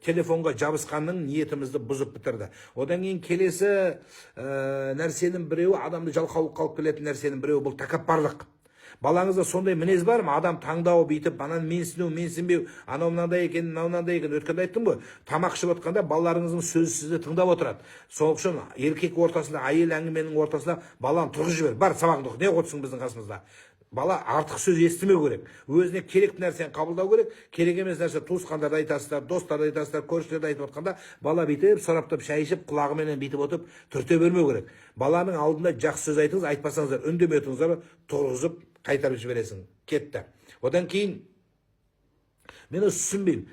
телефонға жабысқанның ниетімізді бұзып бітірді. Одан кейін келесі нәрсенің біреуі, адамды жалқаулыққа алып келетін нәрсенің біреуі бұл тәкаппарлық. Балаңызда сондай мінез бар ма? Адам таңдау бүйтіп, анан менсіну, менсінбеу, анау мынандай екен, мынау мынандай екен. Өткенде айттым ғой, тамақ ішіп отқанда балаларыңыздың сөзі сізді тыңдап отырады. Сол үшін еркек ортасында, әйел әңгіменің ортасында баланы тұрғызып жібер. Бар, сабағыңды оқы, не отырсың біздің қасымызда? Бала артық сөз естімеу керек. Өзіне керекті нәрсені қабылдау керек. Керек емес нәрсе туысқандарды айтасыздар, достарды айтасыздар, көршілерді айтып отқанда, бала бүйтіп, сораптап, шай ішіп, құлағыменен бүйтіп отып, түрте бермеу керек. Баланың алдында жақсы сөз айтыңыз, айтпасаңыздар, үндемей отырыңыздар, тұрғызып қайтарып жібересің. Кетті. Одан кейін мен түсінбеймін.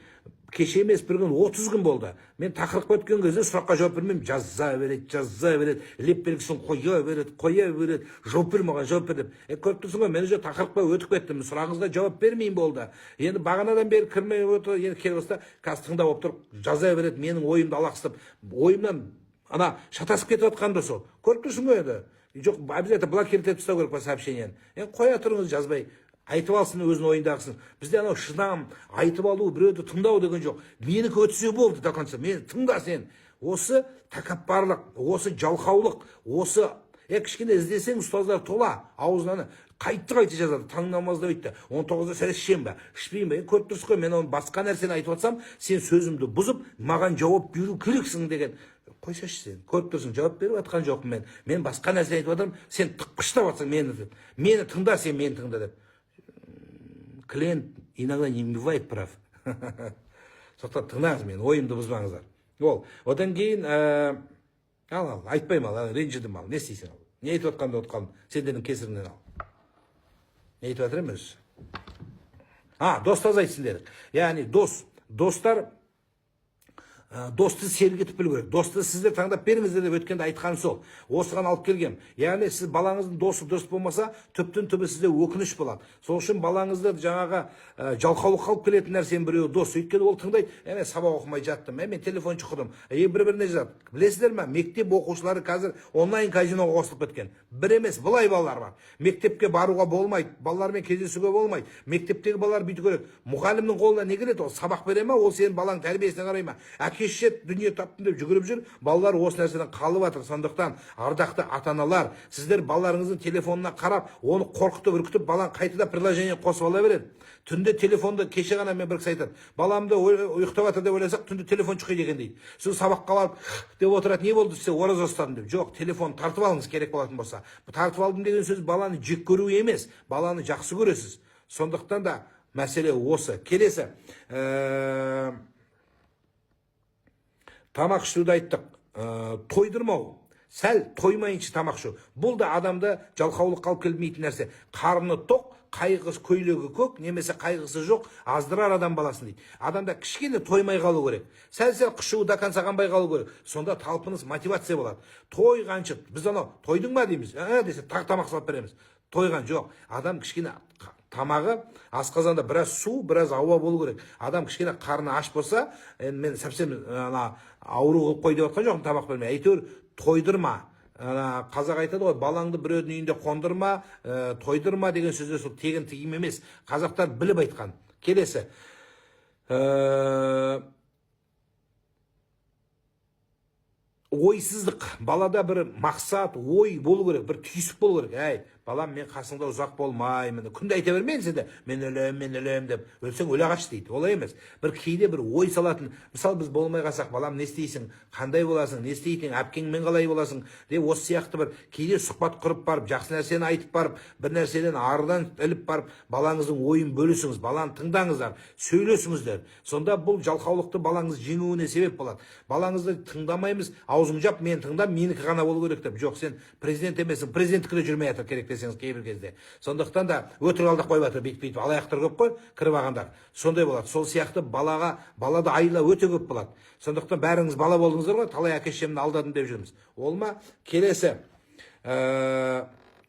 Кеше емес, бір күн 30 күн болды. Мен тақырыпқа өткен кезде сұраққа жауап бермеймін. Жаза береді, леп белгісін қоя береді, жауап бер маған, жауап бер деп. Көріп тұрсың ғой, мен уже тақырыпқа өтіп кеттім. Сұрағыңызға жауап бермеймін болды. Енді бағанадан бері кірмей отыр, енді келіп отыр, қазір тыңдап болып тұр, жаза береді, менің ойымды алақсытып, ойымнан ана шатасып кетіп жатқанды сол. Көріп тұрсың ғой енді. Жоқ, обязательно блокировать етіп тастау керек по сообщениені. Қоя тұрыңыз, жазбай. Айтып алсын өзінің ойындағысын. Бізде анау шыдам, айтып алу, біреуді тыңдау деген жоқ. Менікі өтсе болды до конца. Мені тыңда сен. Осы тәкаппарлық, осы жалқаулық, осы кішкене іздесең ұстаздар тола, аузынан қайты жазады. Таң намазда өйтті. 19-да сәл ішсем бе, ішпеймін бе? Көріп тұрсыз ғой, мен оны басқа нәрсені айтып жатсам, сен сөзімді бұзып, маған жауап беру керексің деген. Қойсашы сен, көріп тұрсың, жауап беріп жатқан жоқпын мен. Мен басқа нәрсе айтып жатырмын, сен тықпыштап жатсың мені. Мені тыңда, сен мені тыңда деп. Клиент иногда не бывает прав. Соқтан тыңдаңыз мені, ойымды бұзбаңыздар. Одан кейін, айтпаймын ал, ренжідім ал, не істейсің ал? Не айтып отқанды отқалым, сендердің кесіріңнен ал. Не айтып жатыр емес? Достаз айтсын дедік. Яғни достар, досты сергітіп білу керек. Досты сіздер таңдап беріңіздер деп өткенде айтқаным сол. Осыған алып келгем. Яғни сіз балаңыздың досы дұрыс болмаса, түптің түбі сізде өкініш болады. Сол үшін балаңызды жаңағы жалқаулыққа алып келетін нәрсенің біреуі дос. Өйткені ол тыңдайды, мен сабақ оқымай жаттым, мен телефон шұқырдым. Бір-біріне жазады. Білесіздер ме? Мектеп оқушылары қазір онлайн казиноға қосылып кеткен. Бір емес, былай балалар бар. Мектепке баруға болмайды, балалармен кездесуге болмайды. Мектептегі балалар бүйту керек. Мұғалімнің қолына не келеді? Ол сабақ бере ме? Ол сенің балаң тәрбиесіне қарай ма? Кешет дүние таптым деп жүгіріп жүр, балалар осы нәрседен қалып жатыр. Сондықтан ардақты ата-аналар, сіздер балаларыңыздың телефонына қарап, оны қорқытып үркітіп, балаң қайтада приложение қосып ала береді. Түнде телефонды, кеше ғана мен бір кісі айтады, баламды ұйықтап жатыр деп ойласақ, түнде телефон шұқиды екен дейді. Сіз сабаққа барып деп отырады, не болды сізге, ораза ұстадым деп. Жоқ, телефон тартып алыңыз керек болатын болса. Тартып алдым деген сөз баланы жек көру емес, баланы жақсы көресіз. Сондықтан да мәселе осы. Келесі тамақ ішуді айттық, тойдырмау, сәл тоймайыншы тамақ ішу. Бұл да адамды жалқаулыққа алып келмейтін нәрсе. Қарны тоқ, қайғысы көйлегі көк, немесе қайғысы жоқ, аздырар адам баласын дейді. Адамда кішкене тоймай қалу керек. Сәл-сәл қышуы до конца қанбай қалу керек. Сонда талпыныс мотивация болады. Тойғаншы, біз анау тойдың ба дейміз, десе тамақ салып береміз. Тойған жоқ. Адам кішкене тамағы асқазанда біраз су, біраз ауа болу керек. Адам кішкене қарны аш болса, мен совсем ауру қылып қой деп отқан жоқпын тамақ бермей. Әйтеуір тойдырма. Қазақ айтады ғой, балаңды біреудің үйінде қондырма, тойдырма деген сөздер сол тегін тегім емес. Қазақтар біліп айтқан. Келесі. Ойсыздық. Балада бір мақсат, ой болу керек, бір түйсік болу керек. Балам, мен қасыңда ұзақ болмаймын. Күнде айта бермейін сізді, мен өлем деп. Өлсең өле қаш дейді. Олай емес. Бір кейде бір ой салатын. Мысалы, біз болмай қалсақ, балам, не істейсің? Қандай боласың? Не істейтін? Әпкеңмен қалай боласың? Деп осы сияқты бір кейде сұхбат құрып барып, жақсы нәрсені айтып барып, бір нәрседен арыдан іліп барып, балаңыздың ойын бөлісіңіз, баланы тыңдаңыздар, сөйлесіңіздер. Сонда бұл жалқаулықты балаңыз жеңуіне себеп болады. Балаңызды тыңдамаймыз, аузың жап, мен тыңдап, менікі ғана болу керек деп. Жоқ, сен президент емессің, президенттікте жүрмей жатыр керек десеңіз кейбір кезде. Сондықтан да өтірік алдап қойып жатыр, бүйтіп алаяқтар көп қой, кіріп алғандар. Сондай болады. Сол сияқты балада айла өте көп болады. Сондықтан бәріңіз бала болдыңыздар ғой, талай әке-шешемді алдадым деп жүрміз. Ол ма? Келесі.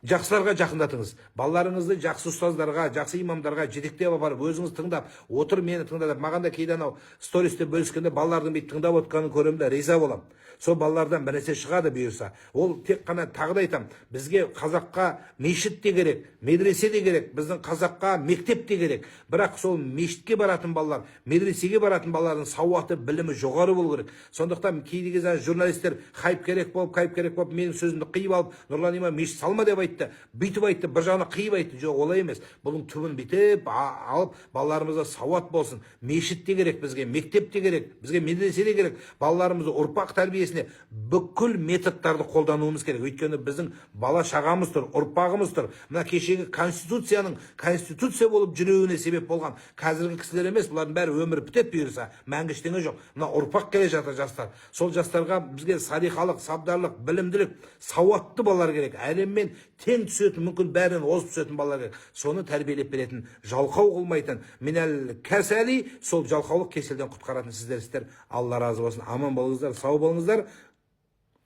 жақсыларға жақындатыңыз. Балаларыңызды жақсы ұстаздарға, жақсы имамдарға жетектеп апарып, өзіңіз тыңдап, отыр мені тыңдап. Маған да кейде анау стористе бөліскенде балалардың бүйтіп тыңдап отқанын көремін да риза боламын. Сол балалардан бір нәрсе шығады бұйырса. Ол тек қана тағы да айтамын, бізге қазаққа мешіт те керек, медресе де керек, біздің қазаққа мектеп те керек. Бірақ сол мешітке баратын балалар, медресеге баратын балалардың сауаты, білімі жоғары болу керек. Сондықтан кейде кезде журналистер хайп керек болып, менің сөзімді қиып алып, Нұрлан имам мешіт салма деп айтты, бүйтіп айтты, бір жағына қиып айтты. Жоқ, олай емес. Бұның түбін бүйтіп алып, балаларымызға сауат болсын. Мешіт те керек бізге, мектеп те керек, бізге медресе де керек. Балаларымызды ұрпақ тәрбиесіне бүкіл методтарды қолдануымыз керек. Өйткені біздің бала шағамыз тұр, ұрпағымыз тұр. Мына кешегі конституция болып жүруіне себеп болған қазіргі кісілер емес, бұлардың бәрі өмір бітет бұйырса, мәңгі ештеңе жоқ. Мына ұрпақ келе жатыр жастар. Сол жастарға бізге салиқалық, сабдарлық, білімділік, сауатты балалар керек. Әлеммен тең түсетін, мүмкін бәрінен озып түсетін балалар керек. Соны тәрбиелеп беретін, жалқау қылмайтын, минәл кәсәли, сол жалқаулық кеселден құтқаратын сіздер. Алла разы болсын. Аман болыңыздар, сау болыңыздар.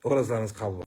Оразаларыңыз қабыл болсын.